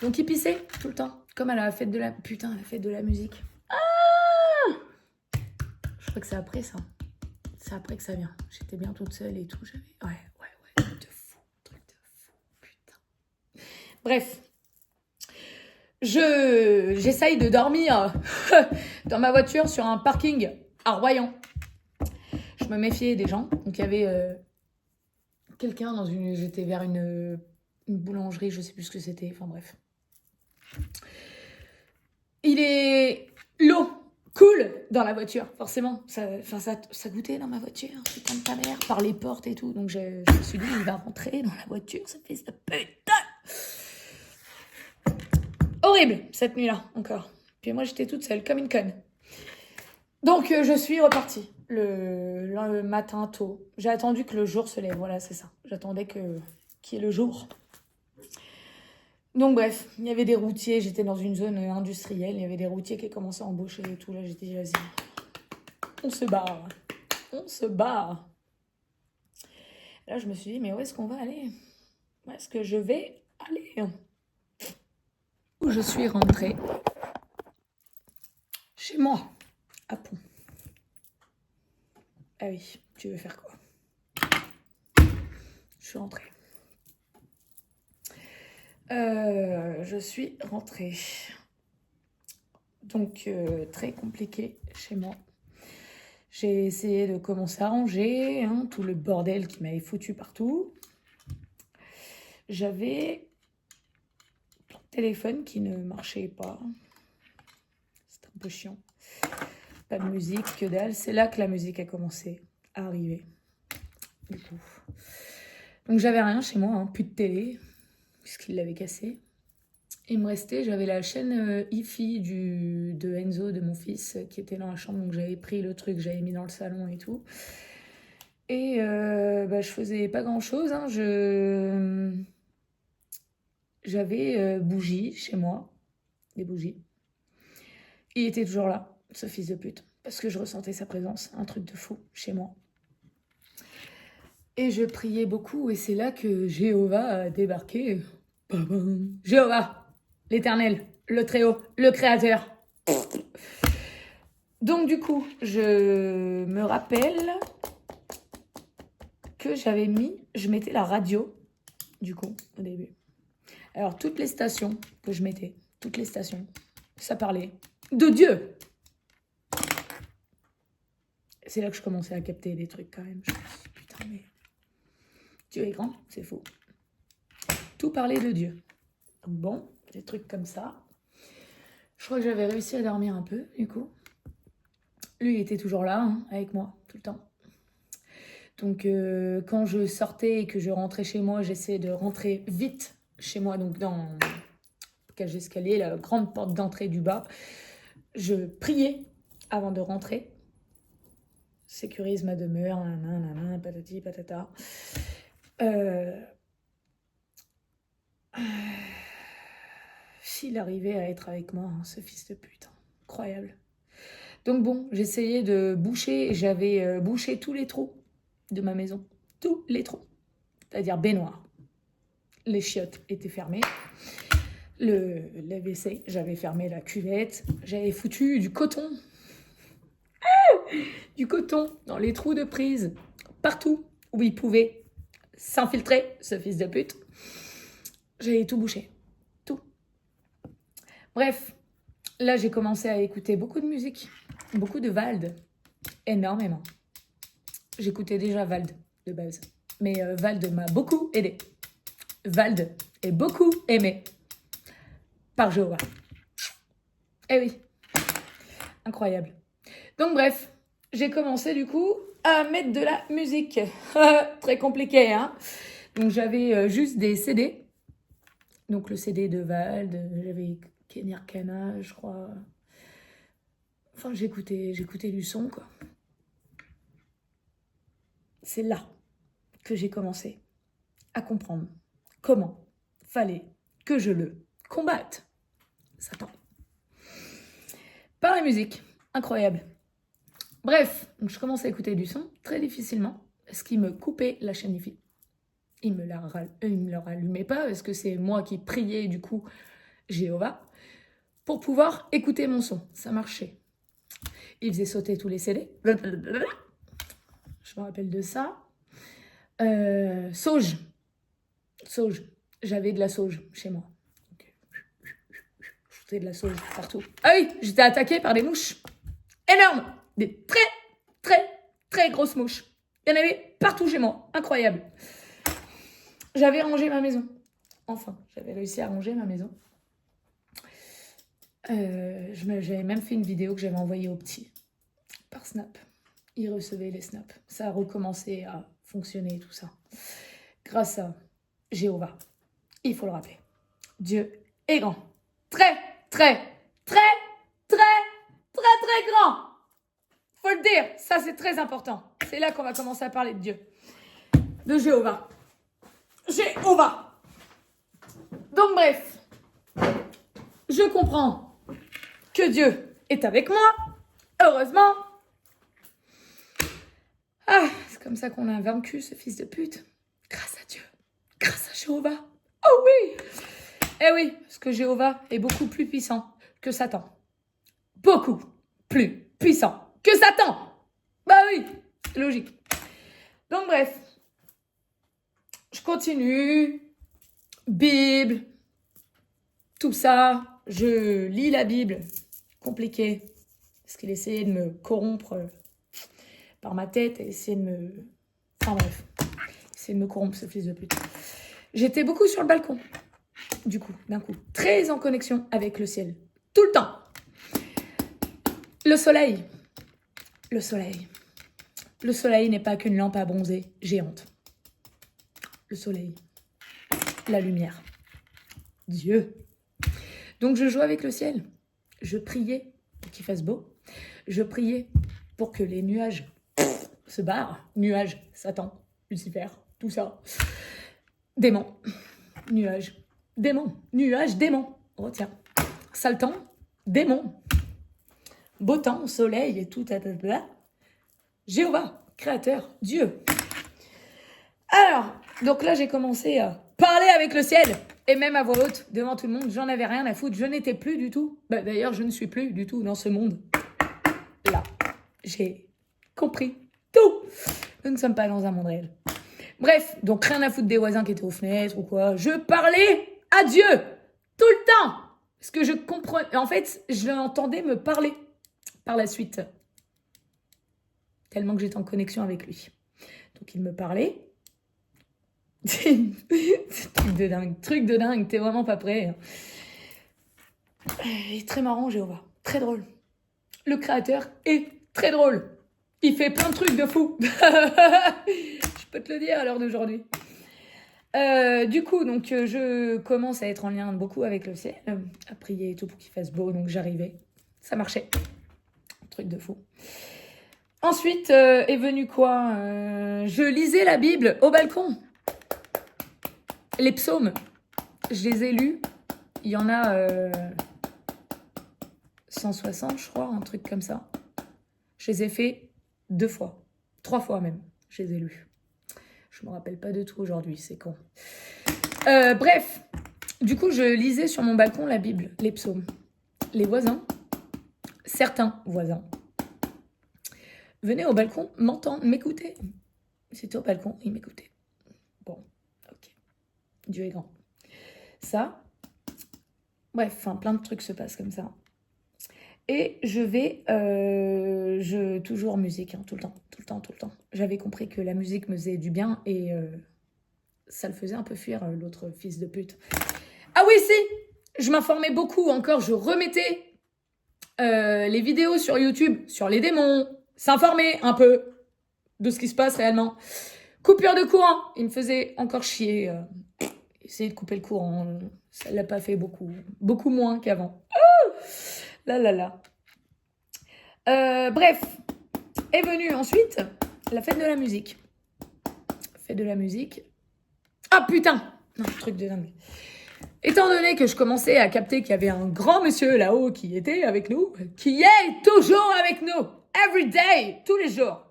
Donc il pissait tout le temps, comme à la fête de la... Putain, la fête de la musique. Ah, je crois que c'est après ça. C'est après que ça vient. J'étais bien toute seule et tout. Ouais. Truc de fou, putain. Bref. J'essaye de dormir dans ma voiture sur un parking à Royan. Je me méfiais des gens. Donc il y avait quelqu'un dans une... J'étais vers une boulangerie, je sais plus ce que c'était. Enfin bref. L'eau coule dans la voiture, forcément. Ça goûtait dans ma voiture, putain de ta mère, par les portes et tout. Donc je me suis dit, il va rentrer dans la voiture, ça fait ce putain. Horrible, cette nuit-là, encore. Puis moi, j'étais toute seule, comme une conne. Donc, je suis repartie le matin tôt. J'ai attendu que le jour se lève, voilà, c'est ça. J'attendais qu'il y ait le jour. Donc, bref, il y avait des routiers. J'étais dans une zone industrielle. Il y avait des routiers qui commençaient à embaucher et tout. Là, j'ai dit, vas-y, on se barre. Là, je me suis dit, mais où est-ce qu'on va aller? Où est-ce que je vais aller? Où je suis rentrée chez moi, à Pont. Ah oui, tu veux faire quoi? Je suis rentrée. Je suis rentrée. Donc, très compliqué chez moi. J'ai essayé de commencer à ranger, hein, tout le bordel qui m'avait foutu partout. J'avais le téléphone qui ne marchait pas. C'était un peu chiant. Pas de musique, que dalle. C'est là que la musique a commencé à arriver. Du coup. Donc, j'avais rien chez moi, hein, plus de télé, puisqu'il l'avait cassé. Il me restait, j'avais la chaîne hi-fi de Enzo, de mon fils, qui était dans la chambre. Donc, j'avais pris le truc, j'avais mis dans le salon et tout. Et je faisais pas grand-chose. Hein. J'avais bougies chez moi, des bougies. Il était toujours là, ce fils de pute, parce que je ressentais sa présence, un truc de fou chez moi. Et je priais beaucoup, et c'est là que Jéhovah a débarqué. Jéhovah, l'Éternel, le Très-Haut, le Créateur. Donc du coup, je me rappelle que je mettais la radio, du coup, au début. Alors, toutes les stations que je mettais, toutes les stations, ça parlait de Dieu. C'est là que je commençais à capter des trucs quand même. Je me suis dit, putain, mais Dieu est grand, c'est fou. Tout parlait de Dieu. Donc bon, des trucs comme ça. Je crois que j'avais réussi à dormir un peu, du coup. Lui, il était toujours là, hein, avec moi, tout le temps. Donc, quand je sortais et que je rentrais chez moi, j'essayais de rentrer vite chez moi, donc dans le cage d'escalier, la grande porte d'entrée du bas. Je priais avant de rentrer. Sécurise ma demeure, nanana, patati patata. S'il arrivait à être avec moi, hein, ce fils de pute, hein, incroyable. Donc bon, j'essayais de boucher, j'avais bouché tous les trous de ma maison, tous les trous, c'est-à-dire baignoire. Les chiottes étaient fermées, le WC, j'avais fermé la cuvette, j'avais foutu du coton dans les trous de prise, partout où il pouvait s'infiltrer, ce fils de pute. J'avais tout bouché, tout. Bref, là j'ai commencé à écouter beaucoup de musique, beaucoup de Vald, énormément. J'écoutais déjà Vald de base, mais Vald m'a beaucoup aidé. Vald est beaucoup aimé par Jéhovah. Eh oui, incroyable. Donc bref, j'ai commencé du coup à mettre de la musique. Très compliqué, hein. Donc j'avais juste des CD. Donc le CD de Vald, j'avais Kenny Arcana, je crois. Enfin, j'écoutais du son, quoi. C'est là que j'ai commencé à comprendre comment fallait que je le combatte. Satan. Par la musique. Incroyable. Bref, donc je commence à écouter du son très difficilement parce qu'il me coupait la chaîne IFI. Il me la rallumait pas parce que c'est moi qui priais du coup Jéhovah pour pouvoir écouter mon son. Ça marchait. Il faisait sauter tous les CD. Je me rappelle de ça. Sauge. J'avais de la sauge chez moi. Je foutais de la sauge partout. Ah oui, j'étais attaquée par des mouches. Énormes. Des très, très, très grosses mouches. Il y en avait partout chez moi. Incroyable. J'avais rangé ma maison. Enfin, j'avais réussi à ranger ma maison. J'avais même fait une vidéo que j'avais envoyée au petit par Snap. Il recevait les snaps. Ça a recommencé à fonctionner, tout ça. Grâce à Jéhovah. Il faut le rappeler. Dieu est grand. Très, très, très, très, très, très grand. Faut le dire. Ça, c'est très important. C'est là qu'on va commencer à parler de Dieu. De Jéhovah. Jéhovah. Donc, bref. Je comprends que Dieu est avec moi. Heureusement. Ah, c'est comme ça qu'on a vaincu ce fils de pute. Grâce à Dieu. Grâce à Jéhovah. Oh oui. Eh oui, parce que Jéhovah est beaucoup plus puissant que Satan. Beaucoup plus puissant que Satan. Bah oui, c'est logique. Donc bref, je continue. Bible, tout ça. Je lis la Bible. Compliqué. Parce qu'il essayait de me corrompre par ma tête et essayer de me... Enfin bref, essayer de me corrompre, ce fils de pute. J'étais beaucoup sur le balcon, du coup, d'un coup. Très en connexion avec le ciel. Tout le temps. Le soleil. Le soleil. Le soleil n'est pas qu'une lampe à bronzer géante. Le soleil. La lumière. Dieu. Donc je jouais avec le ciel. Je priais pour qu'il fasse beau. Je priais pour que les nuages se barrent. Nuages, Satan, Lucifer, tout ça. Démon. Nuages. Démon. Nuages, démon. Retiens. Sale temps, démon. Beau temps, soleil et tout. Jéhovah, créateur, Dieu. Alors, donc là, j'ai commencé à parler avec le ciel. Et même à voix haute, devant tout le monde, j'en avais rien à foutre. Je n'étais plus du tout. D'ailleurs, je ne suis plus du tout dans ce monde. Là, j'ai compris tout. Nous ne sommes pas dans un monde réel. Bref, donc rien à foutre des voisins qui étaient aux fenêtres ou quoi. Je parlais à Dieu tout le temps. Parce que je comprenais. En fait, je l'entendais me parler par la suite. Tellement que j'étais en connexion avec lui. Donc il me parlait. C'est truc de dingue. T'es vraiment pas prêt. Il est très marrant, Jéhovah. Très drôle. Le créateur est très drôle. Il fait plein de trucs de fou. Je peux te le dire à l'heure d'aujourd'hui. Du coup, donc, je commence à être en lien beaucoup avec le ciel, à prier et tout pour qu'il fasse beau, donc j'arrivais. Ça marchait. Truc de fou. Ensuite est venu quoi je lisais la Bible au balcon. Les psaumes, je les ai lus. Il y en a 160, je crois, un truc comme ça. Je les ai fait 2 fois, 3 fois même, je les ai lus. Je me rappelle pas de tout aujourd'hui, c'est con. Bref, du coup, je lisais sur mon balcon la Bible, les psaumes. Les voisins, certains voisins, venaient au balcon m'entendre, m'écouter. C'était au balcon, ils m'écoutaient. Bon, ok. Dieu est grand. Ça, bref, enfin, plein de trucs se passent comme ça. Et je vais, toujours musique, hein, tout le temps. J'avais compris que la musique me faisait du bien et ça le faisait un peu fuir l'autre fils de pute. Ah oui, si, je m'informais beaucoup encore, je remettais les vidéos sur YouTube, sur les démons, s'informer un peu de ce qui se passe réellement. Coupure de courant, il me faisait encore chier. Essayer de couper le courant, ça l'a pas fait beaucoup moins qu'avant. Là. Bref, est venue ensuite la fête de la musique. Fête de la musique. Ah putain, non, truc de dingue. Étant donné que je commençais à capter qu'il y avait un grand monsieur là-haut qui était avec nous, qui est toujours avec nous, every day, tous les jours.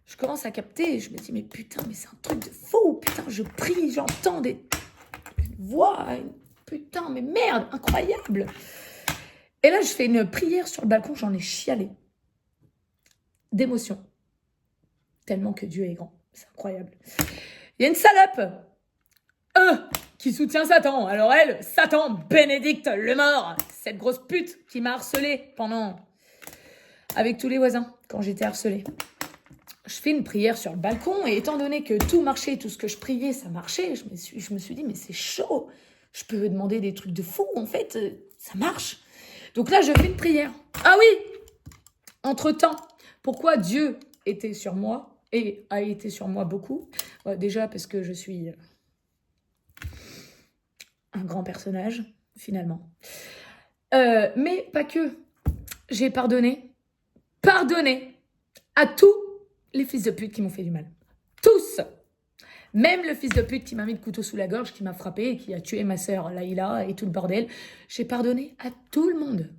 Je commence à capter et je me dis, mais putain, mais c'est un truc de fou, putain, je prie, j'entends une voix, putain, mais merde, incroyable. Et là, je fais une prière sur le balcon, j'en ai chialé. D'émotion. Tellement que Dieu est grand. C'est incroyable. Il y a une salope qui soutient Satan. Alors elle, Satan, Bénédicte le mort, cette grosse pute qui m'a harcelée avec tous les voisins, quand j'étais harcelée. Je fais une prière sur le balcon et étant donné que tout marchait, tout ce que je priais, ça marchait, je me suis dit, mais c'est chaud. Je peux demander des trucs de fou, en fait, ça marche. Donc là, je fais une prière. Ah oui, entre-temps, pourquoi Dieu était sur moi et a été sur moi beaucoup? Déjà parce que je suis un grand personnage, finalement. Mais pas que. J'ai pardonné à tous les fils de pute qui m'ont fait du mal. Tous. Même le fils de pute qui m'a mis le couteau sous la gorge, qui m'a frappé, qui a tué ma sœur Laïla et tout le bordel. J'ai pardonné à tout le monde.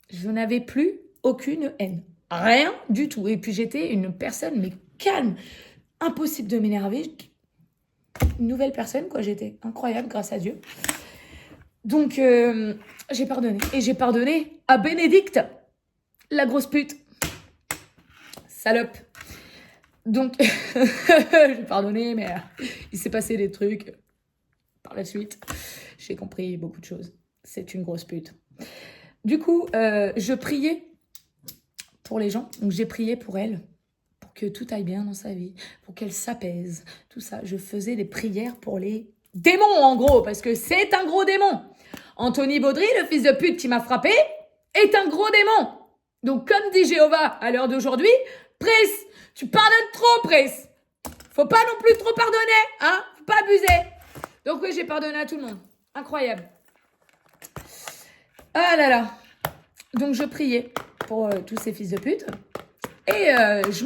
Je n'avais plus aucune haine. Rien du tout. Et puis j'étais une personne, mais calme. Impossible de m'énerver. Une nouvelle personne, quoi. J'étais incroyable, grâce à Dieu. Donc, j'ai pardonné. Et j'ai pardonné à Bénédicte, la grosse pute. Salope. Donc, j'ai pardonné, mais il s'est passé des trucs par la suite. J'ai compris beaucoup de choses. C'est une grosse pute. Du coup, je priais pour les gens. Donc, j'ai prié pour elle, pour que tout aille bien dans sa vie, pour qu'elle s'apaise, tout ça. Je faisais des prières pour les démons, en gros, parce que c'est un gros démon. Anthony Baudry, le fils de pute qui m'a frappé, est un gros démon. Donc, comme dit Jéhovah à l'heure d'aujourd'hui, Pris, tu pardonnes trop, Pris. Faut pas non plus trop pardonner, hein. Faut pas abuser. Donc oui, j'ai pardonné à tout le monde. Incroyable. Ah là là. Donc je priais pour tous ces fils de pute. Et je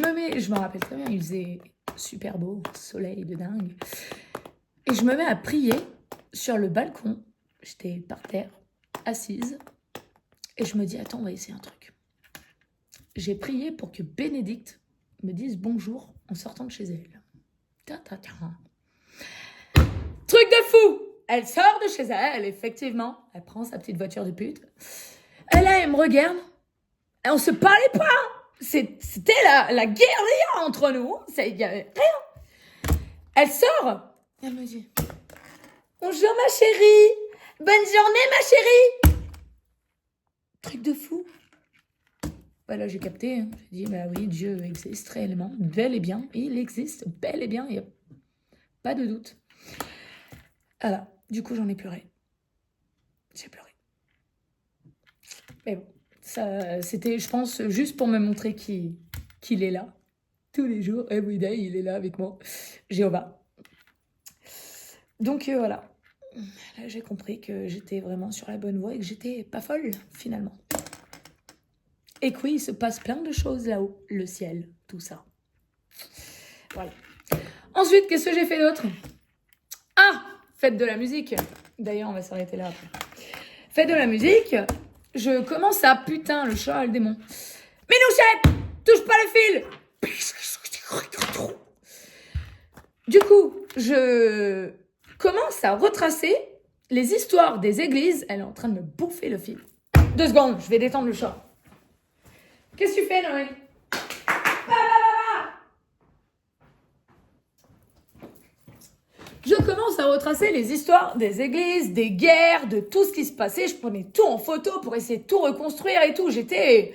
me rappelle très bien, il faisait super beau, soleil de dingue. Et je me mets à prier sur le balcon. J'étais par terre, assise. Et je me dis, attends, on va essayer un truc. J'ai prié pour que Bénédicte me dise bonjour en sortant de chez elle. Truc de fou! Elle sort de chez elle, effectivement. Elle prend sa petite voiture de pute. Et là, elle me regarde. Et on se parlait pas. C'était la guérilla entre nous. Il n'y avait rien. Elle sort. Elle me dit, bonjour ma chérie. Bonne journée ma chérie. Truc de fou. Bah là, j'ai capté. Hein. J'ai dit, bah oui, Dieu existe réellement, bel et bien. Il existe, bel et bien. Il n'y a pas de doute. Voilà. Du coup, j'en ai pleuré. J'ai pleuré. Mais bon, ça, c'était, je pense, juste pour me montrer qu'il est là. Tous les jours, everyday, il est là avec moi. Jéhovah. Donc voilà. Là, j'ai compris que j'étais vraiment sur la bonne voie et que j'étais pas folle, finalement. Et que oui, il se passe plein de choses là-haut. Le ciel, tout ça. Voilà. Ensuite, qu'est-ce que j'ai fait d'autre? Ah, fête de la musique. D'ailleurs, on va s'arrêter là après. Fête de la musique. Je commence à... Putain, le chat, le démon. Minouchette, touche pas le fil. Du coup, je commence à retracer les histoires des églises. Elle est en train de me bouffer le fil. 2 secondes, je vais détendre le chat. Qu'est-ce que tu fais, Noé? Je commence à retracer les histoires des églises, des guerres, de tout ce qui se passait. Je prenais tout en photo pour essayer de tout reconstruire et tout. J'étais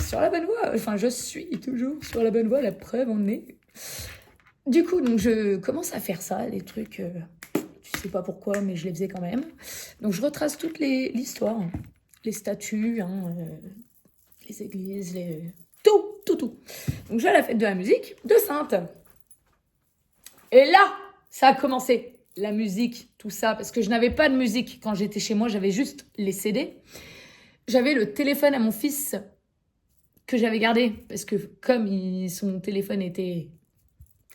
sur la bonne voie. Enfin, je suis toujours sur la bonne voie. La preuve en est. Du coup, donc, je commence à faire ça, les trucs... je sais pas pourquoi, mais je les faisais quand même. Donc, je retrace toute l'histoire. Les statues, hein, les églises, tout. Donc, j'ai la fête de la musique de Sainte. Et là, ça a commencé. La musique, tout ça. Parce que je n'avais pas de musique quand j'étais chez moi. J'avais juste les CD. J'avais le téléphone à mon fils que j'avais gardé. Parce que comme son téléphone était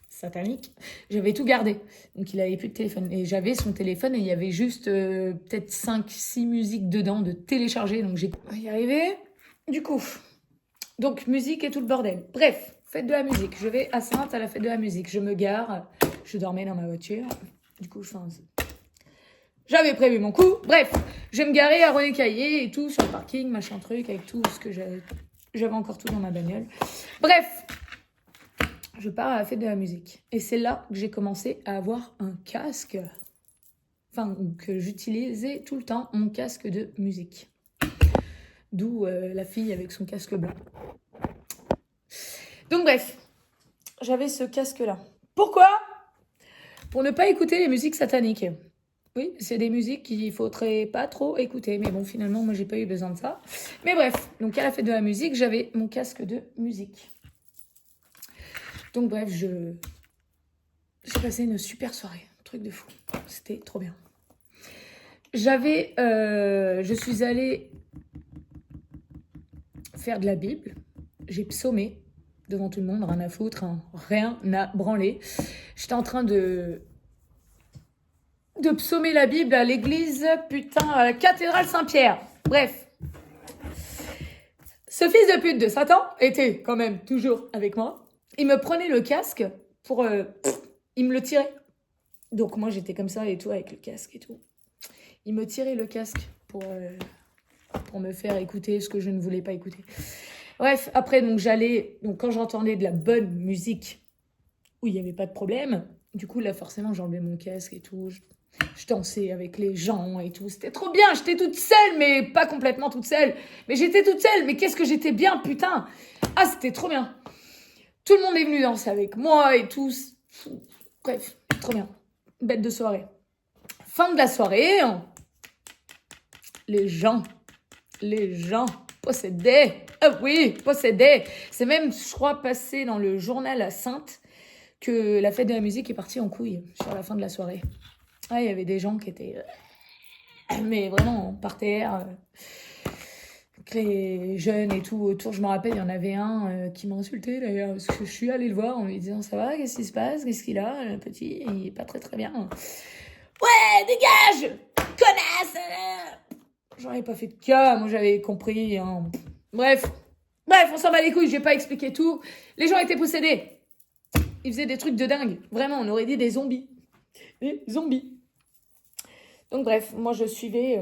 satanique, j'avais tout gardé. Donc, il n'avait plus de téléphone. Et j'avais son téléphone et il y avait juste peut-être 5-6 musiques dedans de télécharger. Donc, j'ai y arrivé. Du coup, donc musique et tout le bordel. Bref, fête de la musique. Je vais à Sainte à la fête de la musique. Je me gare. Je dormais dans ma voiture. Du coup, j'avais prévu mon coup. Bref, je vais me garer à René Caillé et tout sur le parking, machin truc, avec tout ce que j'avais encore tout dans ma bagnole. Bref, je pars à la fête de la musique. Et c'est là que j'ai commencé à avoir un casque. Enfin, que j'utilisais tout le temps, mon casque de musique. D'où la fille avec son casque blanc. Donc bref, j'avais ce casque-là. Pourquoi? Pour ne pas écouter les musiques sataniques. Oui, c'est des musiques qu'il ne faudrait pas trop écouter. Mais bon, finalement, moi, j'ai pas eu besoin de ça. Mais bref, donc à la fête de la musique, j'avais mon casque de musique. Donc bref, j'ai passé une super soirée. Un truc de fou. C'était trop bien. Je suis allée faire de la Bible. J'ai psaumé devant tout le monde, rien à foutre, hein, rien à branler. J'étais en train de psaumer la Bible à l'église, putain, à la cathédrale Saint-Pierre. Bref. Ce fils de pute de Satan était quand même toujours avec moi. Il me prenait le casque pour... il me le tirait. Donc moi, j'étais comme ça et tout, avec le casque et tout. Il me tirait le casque pour me faire écouter ce que je ne voulais pas écouter. Bref, après, donc quand j'entendais de la bonne musique où il n'y avait pas de problème, du coup, là, forcément, j'enlevais mon casque et tout. Je dansais avec les gens et tout. C'était trop bien. J'étais toute seule, mais pas complètement toute seule. Mais j'étais toute seule. Mais qu'est-ce que j'étais bien, putain. Ah, c'était trop bien. Tout le monde est venu danser avec moi et tout. Bref, trop bien. Bête de soirée. Fin de la soirée. Les gens possédaient. Ah oui, possédaient. C'est même, je crois, passé dans le journal à Sainte que la fête de la musique est partie en couille sur la fin de la soirée. Ah, il y avait des gens qui étaient... mais vraiment, par terre. Les jeunes et tout autour. Je me rappelle, il y en avait un qui m'a insulté d'ailleurs, parce que je suis allée le voir en lui disant « Ça va, qu'est-ce qui se passe? Qu'est-ce qu'il a? Le petit, il est pas très très bien. » « Ouais, dégage! Connasse! » J'en ai pas fait de cas, moi j'avais compris. Hein. Bref, on s'en bat les couilles, je vais pas expliquer tout. Les gens étaient possédés. Ils faisaient des trucs de dingue. Vraiment, on aurait dit des zombies. Des zombies. Donc bref, moi je suivais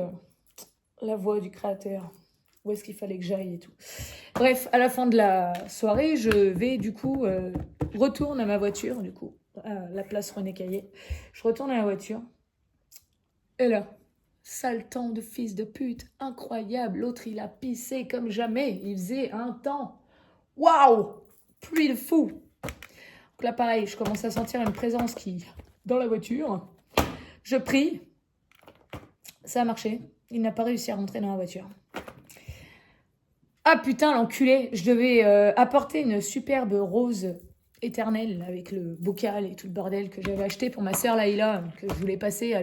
la voie du créateur. Où est-ce qu'il fallait que j'aille et tout. Bref, à la fin de la soirée, je vais du coup, retourne à ma voiture du coup. à la place René Caillé. Je retourne à la voiture. Et là, sale temps de fils de pute, incroyable. L'autre, il a pissé comme jamais. Il faisait un temps. Waouh! Pluie de fou. Donc là, pareil, je commence à sentir une présence qui, dans la voiture. Je prie. Ça a marché. Il n'a pas réussi à rentrer dans la voiture. Ah putain, l'enculé. Je devais apporter une superbe rose éternelle avec le bocal et tout le bordel que j'avais acheté pour ma sœur Laïla, que je voulais passer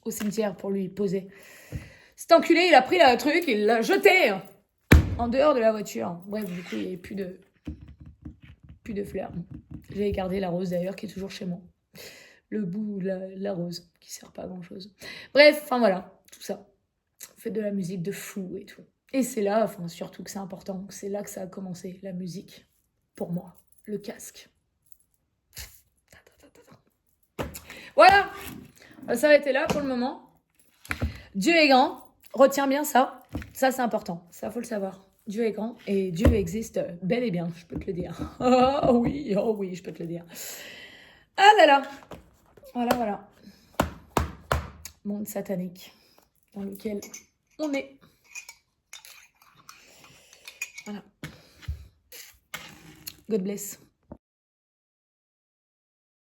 au cimetière pour lui poser. Cet enculé, il a pris le truc, il l'a jeté en dehors de la voiture. Bref, du coup, il n'y avait plus de fleurs. J'ai gardé la rose d'ailleurs, qui est toujours chez moi. Le bout, la rose, qui sert pas à grand chose. Bref, enfin voilà, tout ça. On fait de la musique de fou et tout. Et c'est là, enfin surtout que c'est important, c'est là que ça a commencé, la musique. Pour moi, le casque. Voilà, on va s'arrêter là pour le moment. Dieu est grand, retiens bien ça. Ça, c'est important, ça, faut le savoir. Dieu est grand et Dieu existe bel et bien, je peux te le dire. Oh oui, je peux te le dire. Ah là là. Voilà. Monde satanique dans lequel on est. Voilà. God bless.